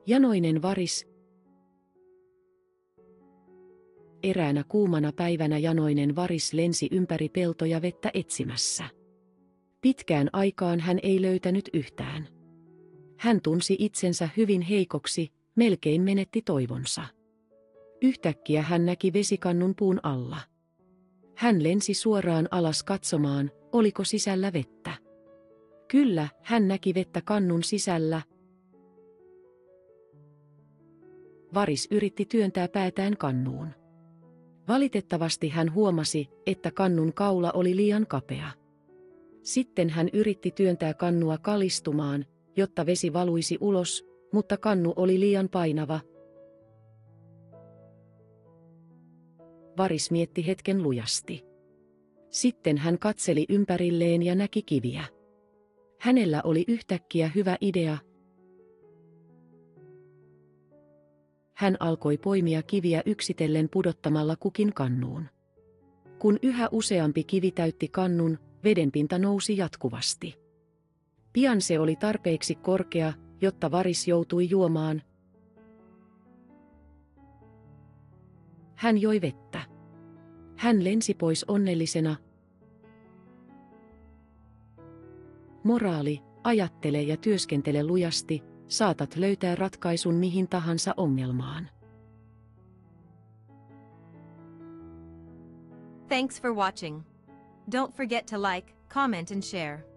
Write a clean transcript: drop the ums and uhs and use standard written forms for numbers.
Janoinen varis. Eräänä kuumana päivänä janoinen varis lensi ympäri peltoja vettä etsimässä. Pitkään aikaan hän ei löytänyt yhtään. Hän tunsi itsensä hyvin heikoksi, melkein menetti toivonsa. Yhtäkkiä hän näki vesikannun puun alla. Hän lensi suoraan alas katsomaan, oliko sisällä vettä. Kyllä, hän näki vettä kannun sisällä. Varis yritti työntää päätään kannuun. Valitettavasti hän huomasi, että kannun kaula oli liian kapea. Sitten hän yritti työntää kannua kalistumaan, jotta vesi valuisi ulos, mutta kannu oli liian painava. Varis mietti hetken lujasti. Sitten hän katseli ympärilleen ja näki kiviä. Hänellä oli yhtäkkiä hyvä idea. Hän alkoi poimia kiviä yksitellen pudottamalla kukin kannuun. Kun yhä useampi kivi täytti kannun, vedenpinta nousi jatkuvasti. Pian se oli tarpeeksi korkea, jotta varis joutui juomaan. Hän joi vettä. Hän lensi pois onnellisena. Moraali: ajattele ja työskentele lujasti, saatat löytää ratkaisun mihin tahansa ongelmaan. Thanks for watching. Don't forget to like, comment and share.